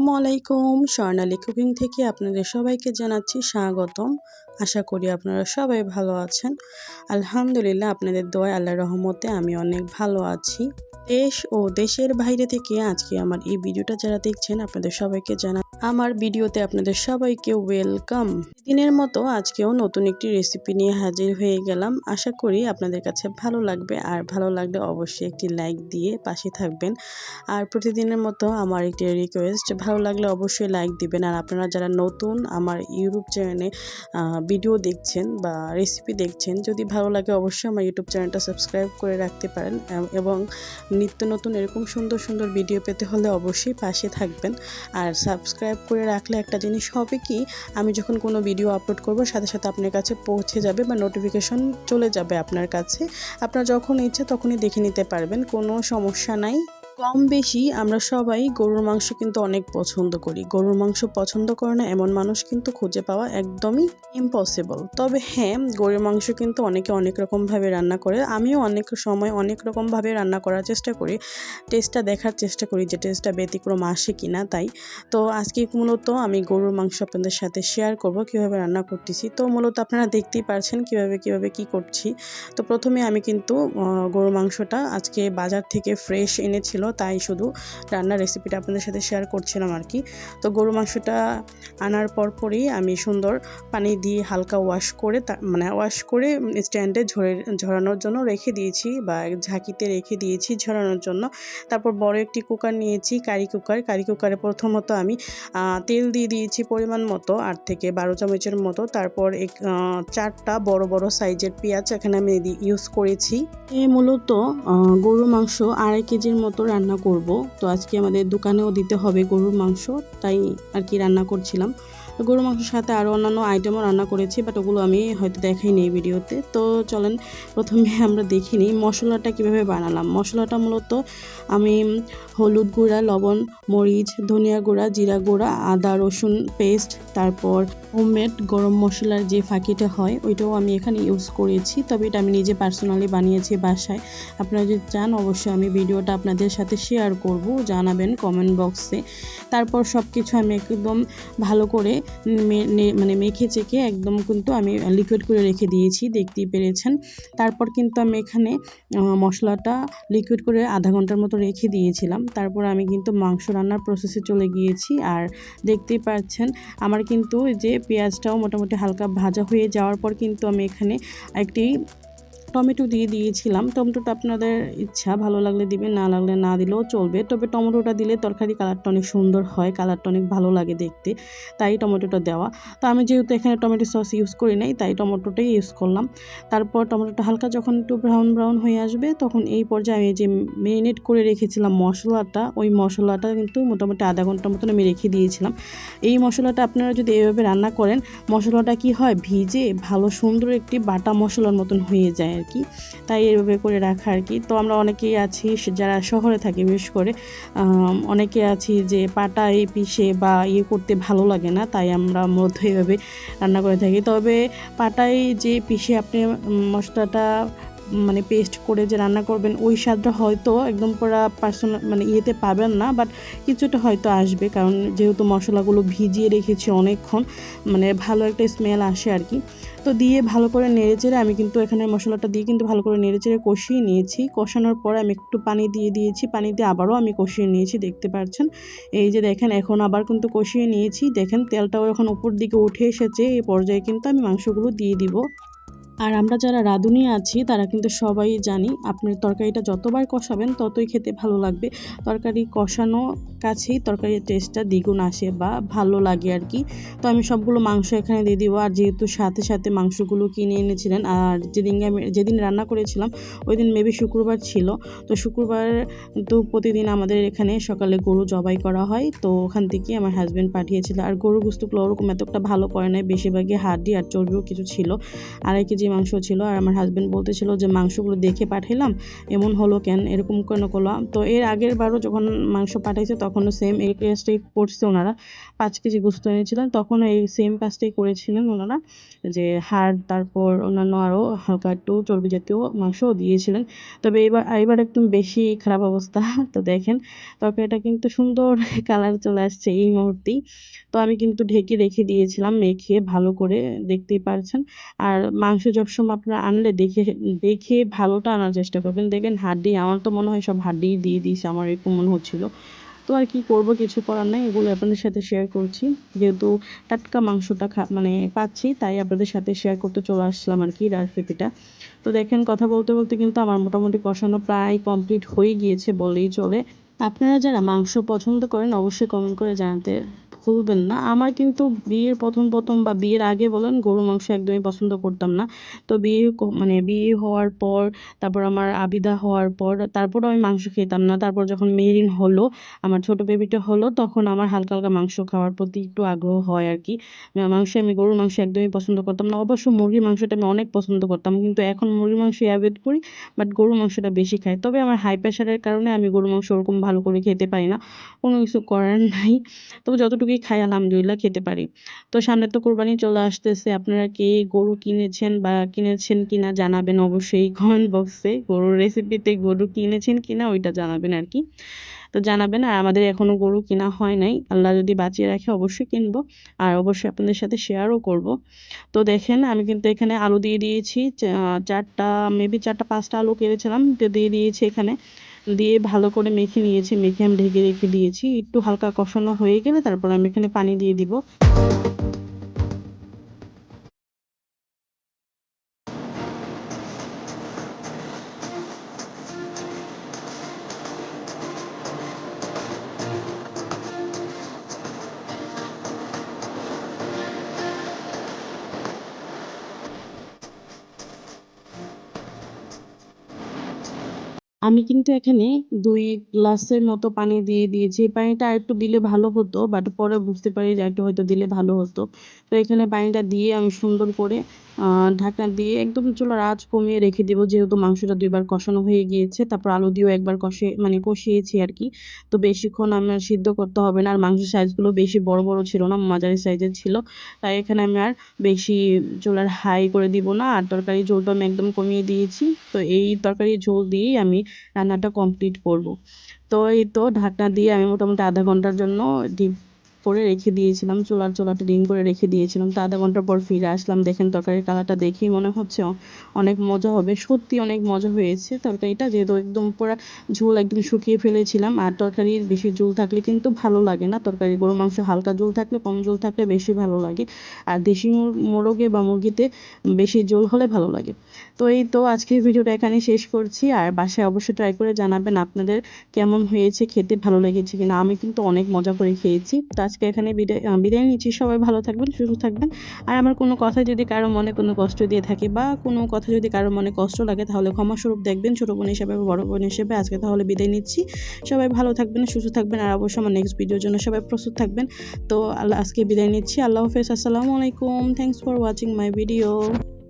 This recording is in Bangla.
আসসালামু আলাইকুম। স্বর্ণালী কুকিং থেকে আপনাদের সবাইকে জানাচ্ছি স্বাগতম। আশা করি আপনারা সবাই ভালো আছেন। আলহামদুলিল্লাহ, আপনাদের দোয়ায় আল্লাহর রহমতে আমি অনেক ভালো আছি। দেশ ও দেশের বাইরে থেকে আজকে আমার এই ভিডিওটা যারা দেখছেন আপনাদের সবাইকে আমার ভিডিওতে আপনাদের সবাইকে ওয়েলকাম। দিনের মতো আজকেও নতুন একটি রেসিপি নিয়ে হাজির হয়ে গেলাম। আশা করি আপনাদের কাছে ভালো লাগবে, আর ভালো লাগলে অবশ্যই একটি লাইক দিয়ে পাশে থাকবেন। আর প্রতিদিনের মতো আমার একটি রিকোয়েস্ট, ভালো লাগলে অবশ্যই লাইক দিবেন। আর আপনারা যারা নতুন আমার ইউটিউব চ্যানেলে ভিডিও দেখছেন বা রেসিপি দেখছেন, যদি ভালো লাগে অবশ্যই আমার ইউটিউব চ্যানেলটা সাবস্ক্রাইব করে রাখতে পারেন, এবং নিত্য নতুন এরকম সুন্দর সুন্দর ভিডিও পেতে হলে অবশ্যই পাশে থাকবেন। আর সাবস্ক্রাইব করে রাখলে একটা জিনিস হবে কি, আমি যখন কোনো ভিডিও আপলোড করব সাথে সাথে আপনার কাছে পৌঁছে যাবে বা নোটিফিকেশন চলে যাবে আপনার কাছে। আপনার যখন ইচ্ছে তখনই দেখে নিতে পারবেন, কোনো সমস্যা নাই। কম বেশি আমরা সবাই গরুর মাংস কিন্তু অনেক পছন্দ করি। গরুর মাংস পছন্দ করে না এমন মানুষ কিন্তু খুঁজে পাওয়া একদমই ইম্পসিবল। তবে হ্যাঁ, গরুর মাংস কিন্তু অনেকে অনেক রকমভাবে রান্না করে। আমিও অনেক সময় অনেক রকমভাবে রান্না করার চেষ্টা করি, টেস্টটা দেখার চেষ্টা করি যে টেস্টটা ব্যতিক্রম আসে কিনা। তাই তো আজকে মূলত আমি গরুর মাংস আপনাদের সাথে শেয়ার করব কিভাবে রান্না করতেছি। তো মূলত আপনারা দেখতেই পারছেন কিভাবে কি করছি। তো প্রথমে আমি কিন্তু গরুর মাংসটা আজকে বাজার থেকে ফ্রেশ এনেছিল, তাই শুধু রান্নার রেসিপিটা আপনাদের সাথে শেয়ার করছিলাম আর কি। তো গরু মাংসটা আনার পরই আমি সুন্দর পানি দিয়ে হালকা ওয়াশ করে স্ট্যান্ডে ঝরানোর জন্য রেখে দিয়েছি, বা ঝাঁকিতে রেখে দিয়েছি ঝরানোর জন্য। তারপর বড় একটি কুকার নিয়েছি, কারি কুকারে প্রথমত আমি তেল দিয়ে দিয়েছি পরিমাণ মতো, 8 থেকে 12 চামচের মতো। তারপর 4টা বড় বড় সাইজের পেঁয়াজ এখানে আমি ইউজ করেছি। মূলত গরুর মাংস 2.5 কেজির মতো রান্না করব। তো আজকে আমাদের দোকানেও দিতে হবে গরুর মাংস, তাই আর কি রান্না করছিলাম। গরুর মাংসের সাথে আরও অন্যান্য আইটেমও রান্না করেছি, বাট ওগুলো আমি হয়তো দেখাইনি এই ভিডিওতে। তো চলেন প্রথমে আমরা দেখে নিই মশলাটা কীভাবে বানালাম। মশলাটা মূলত আমি হলুদ গুঁড়া, লবণ, মরিচ, ধনিয়া গুঁড়া, জিরা গুঁড়া, আদা রসুন পেস্ট, তারপর হোমমেড গরম মশলার যে ফাঁকিটা হয় ওইটাও আমি এখানে ইউজ করেছি। তবে এটা আমি নিজে পার্সোনালি বানিয়েছি বাসায়। আপনারা যদি চান অবশ্যই আমি ভিডিওটা আপনাদের সাথে শেয়ার করব, জানাবেন কমেন্ট বক্সে। তারপর সব কিছু আমি একদম ভালো করে মেখে চেকে একদম কিন্তু আমি লিকুইড করে রেখে দিয়েছি, দেখতেই পেরেছেন। তারপর কিন্তু আমি এখানে মশলাটা লিকুইড করে আধা ঘন্টার মতো রেখে দিয়েছিলাম। তারপর আমি কিন্তু মাংস রান্নার প্রসেসে চলে গিয়েছি। আর দেখতেই পাচ্ছেন আমার কিন্তু যে পেঁয়াজটাও মোটামুটি হালকা ভাজা হয়ে যাওয়ার পর কিন্তু আমি এখানে একটি টমেটো দিয়ে দিয়েছিলাম। টমেটোটা আপনাদের ইচ্ছা, ভালো লাগলে দিবেন, না লাগলে না দিলেও চলবে। তবে টমেটোটা দিলে তরকারি কালারটা অনেক সুন্দর হয়, কালারটা অনেক ভালো লাগে দেখতে, তাই টমেটোটা দেওয়া। তো আমি যেহেতু এখানে টমেটো সস ইউজ করি নাই, তাই টমেটোটাই ইউজ করলাম। তারপর টমেটোটা হালকা যখন একটু ব্রাউন হয়ে আসবে, তখন এই পর্যায়ে আমি যে ম্যারিনেট করে রেখেছিলাম মশলাটা, ওই মশলাটা কিন্তু মোটামুটি আধা ঘন্টার মতন আমি রেখে দিয়েছিলাম। এই মশলাটা আপনারা যদি এইভাবে রান্না করেন, মশলাটা কি হয়, ভিজে ভালো সুন্দর একটি বাটা মশলার মতন হয়ে যায় আর কি। তাই এভাবে করে রাখা আর কি। তো আমরা অনেকেই আছি যারা শহরে থাকি, বিশেষ করে অনেকে আছি যে পাটায় পিষে বা করতে ভালো লাগে না, তাই আমরা মূলত এইভাবে রান্না করে থাকি। তবে পাটায় যে পিষে আপনি মশলাটা পেস্ট করে যে রান্না করবেন, ওই স্বাদটা হয়তো একদম পুরো পার্সোনাল ইয়েতে পাবেন না, বাট কিছুটা হয়তো আসবে, কারণ যেহেতু মশলাগুলো ভিজিয়ে রেখেছি অনেকক্ষণ, ভালো একটা স্মেল আসে আর কি। তো দিয়ে ভালো করে নেড়েচেড়ে আমি কিন্তু এখানে মশলাটা দিয়ে কিন্তু ভালো করে নেড়েচেড়ে কষিয়ে নিয়েছি। কষানোর পর আমি একটু পানি দিয়ে দিয়েছি, পানি দিয়ে আবারও আমি কষিয়ে নিয়েছি, দেখতে পাচ্ছেন। এই যে দেখেন, এখন আবার কিন্তু কষিয়ে নিয়েছি। দেখেন তেলটাও এখন উপর দিকে উঠে এসেছে, এই পর্যায়ে কিন্তু আমি মাংসগুলো দিয়ে দিব। আর আমরা যারা রাঁধুনি আছি তারা কিন্তু সবাই জানি, আপনার তরকারিটা যতবার কষাবেন ততই খেতে ভালো লাগবে। তরকারি কষানো কাছেই তরকারির টেস্টটা দ্বিগুণ আসে বা ভালো লাগে আর কি। তো আমি সবগুলো মাংস এখানে দিয়ে দিব। আর যেহেতু সাথে সাথে মাংসগুলো কিনে এনেছিলেন, আর যেদিন রান্না করেছিলাম ওই দিন মেবি শুক্রবার ছিল। তো শুক্রবার তো প্রতিদিন আমাদের এখানে সকালে গরু জবাই করা হয়, তো ওখান থেকে আমার হাজব্যান্ড পাঠিয়েছিল। আর গরুর গোস্তগুলো ওরকম এতটা ভালো করে নাই, বেশিরভাগই হাড্ডি আর চর্বিও কিছু ছিল। 2.5 কেজি কেজি মাংস ছিল। আর আমার হাজব্যান্ড বলতেছিল যে মাংসগুলো দেখে পাঠাইলাম, এমন হলো কেন, এরকম কেন করলাম। তো এর আগের বারও যখন মাংস পাঠাইছে তখনও সেম এই কাজটাই করছে ওনারা। 5 কেজি গোস্ত এনেছিলেন, তখন এই সেম কাজটাই করেছিলেন ওনারা, যে হাড় তারপর অন্যান্য আরও হালকা একটু চর্বি জাতীয় মাংসও দিয়েছিলেন। তবে এবার একদম বেশি খারাপ অবস্থা। তো দেখেন তরকারিটা কিন্তু সুন্দর কালার চলে আসছে এই মুহূর্তেই। তো আমি কিন্তু ঢেকে রেখে দিয়েছিলাম মেখে ভালো করে, দেখতেই পারছেন। আর মাংস সবসময় আপনারা আনলে দেখে দেখে ভালোটা আনার চেষ্টা করবেন। দেখবেন হাড্ডি, আমার তো মনে হয় সব হাড্ডি দিয়ে দিয়েছে, আমার এরকম মনে হচ্ছিল। তো আর কি করব, কিছু করার নাই, এগুলো আপনাদের সাথে শেয়ার করছি। যেহেতু টাটকা মাংসটা মানে পাচ্ছি, তাই আপনাদের সাথে শেয়ার করতে চলে আসলাম আর কি রেসিপিটা। তো দেখেন কথা বলতে বলতে কিন্তু আমার মোটামুটি কষানো প্রায় কমপ্লিট হয়ে গিয়েছে বললেই চলে। আপনারা যারা মাংস পছন্দ করেন অবশ্যই কমেন্ট করে জানাতে ভুলবেন না। আমার কিন্তু বিয়ের প্রথম বা বিয়ের আগে বলেন, গরু মাংস একদমই পছন্দ করতাম না। তো মানে বিয়ে হওয়ার পর, তারপর আমার আবিদা হওয়ার পর, তারপরও আমি মাংস খেতাম না। তারপর যখন মেরিন হলো, আমার ছোট বেবিটা হলো, তখন আমার হালকা হালকা মাংস খাওয়ার প্রতি একটু আগ্রহ হয় আর কি। আমি গরুর মাংস একদমই পছন্দ করতাম না। অবশ্য মুরগির মাংসটা আমি অনেক পছন্দ করতাম, কিন্তু এখন মুরগির মাংস অ্যাভয়েড করি, বাট গরুর মাংসটা বেশি খাই। তবে আমার হাই প্রেশারের কারণে আমি গরুর মাংস ওরকম ভালো করে খেতে পারি না, কোনো কিছু করার নাই। তবে যতটুকুই খাই আলহামদুলিল্লাহ খেতে পারি। তো সামনে তো কোরবানি চলে আসতেছে, আপনারা কে গরু কিনেছেন বা কিনেছেন কিনা জানাবেন অবশ্যই কমেন্ট বক্সে। গরুর রেসিপিতে গরু কিনেছেন কিনা ওইটা জানাবেন আর কি। তো জানাবেন। আর আমাদের এখনো গরু কেনা হয় নাই, আল্লাহ যদি বাঁচিয়ে রাখে অবশ্যই কিনবো, আর অবশ্যই আপনাদের সাথে শেয়ারও করব। তো দেখেন আমি কিন্তু এখানে আলু দিয়ে দিয়েছি, 4টা মেবি 4টা 5টা আলু কেটেছিলাম, তো দিয়ে দিয়েছি এখানে, দিয়ে ভালো করে মেখে নিয়েছি, মেখে আমি ঢেকে রেখে দিয়েছি। একটু হালকা কষানো হয়ে গেলে তারপর আমি এখানে পানি দিয়ে দিব। আমি কিন্তু এখানে 2 গ্লাসের মতো পানি দিয়ে দিয়েছি। এই পানিটা আরেকটু দিলে ভালো হতো, বাট পরে বুঝতে পারি যে আরেকটু হয়তো দিলে ভালো হতো। তো এখানে পানিটা দিয়ে আমি সুন্দর করে ঢাকনা দিয়ে একদম চুলার আঁচ কমিয়ে রেখে দেবো, যেহেতু মাংসটা 2 বার কষানো হয়ে গিয়েছে। তারপর আলু দিয়েও একবার মানে কষিয়েছি আর কি। তো বেশিক্ষণ আমার সিদ্ধ করতে হবে না। আর মাংসের সাইজগুলো বেশি বড় বড় ছিল না, মাঝারি সাইজের ছিল। তাই এখানে আমি আর বেশি চুলার হাই করে দিব না। আর তরকারির ঝোলটা আমি একদম কমিয়ে দিয়েছি। তো এই তরকারির ঝোল দিয়েই আমি রান্নাটা কমপ্লিট করব। তো এই তো ঢাকনা দিয়ে আমি মোটামুটি আধা ঘন্টার জন্য ডিপ করে রেখে দিয়েছিলাম, চুলাটা ডিম করে রেখে দিয়েছিলাম। তো আধা ঘন্টা পর ফিরে আসলাম, দেখেন তরকারির কালারটা দেখেই মনে হচ্ছে অনেক মজা হবে। সত্যি অনেক মজা হয়েছে তরকারিটা, যেহেতু একদম পুরো ঝোল একদম শুকিয়ে ফেলেছিলাম। আর তরকারির বেশি ঝোল থাকলে কিন্তু ভালো লাগে না তরকারি। গরু মাংস হালকা ঝোল থাকলে, কম ঝোল থাকলে বেশি ভালো লাগে। আর দেশি মোরগে বা মুরগিতে বেশি ঝোল হলে ভালো লাগে। তো এই তো আজকের ভিডিওটা এখানে শেষ করছি। আর বাসায় অবশ্যই ট্রাই করে জানাবেন আপনাদের কেমন হয়েছে, খেতে ভালো লেগেছে কিনা। আমি কিন্তু অনেক মজা করে খেয়েছি। তো আজকে এখানে বিদায় নিচ্ছি। সবাই ভালো থাকবেন, সুস্থ থাকবেন। আর আমার কোনো কথা যদি কারো মনে কোনো কষ্ট দিয়ে থাকে, বা কোনো কথা যদি কারো মনে কষ্ট লাগে, তাহলে ক্ষমাস্বরূপ দেখবেন, ছোটো বোন হিসেবে বা বড় বোন হিসেবে। আজকে তাহলে বিদায় নিচ্ছি। সবাই ভালো থাকবেন, সুস্থ থাকবেন। আর অবশ্যই আমার নেক্সট ভিডিওর জন্য সবাই প্রস্তুত থাকবেন। তো আজকে বিদায় নিচ্ছি। আল্লাহ হাফেজ, আসসালামু আলাইকুম। Thanks for watching my video.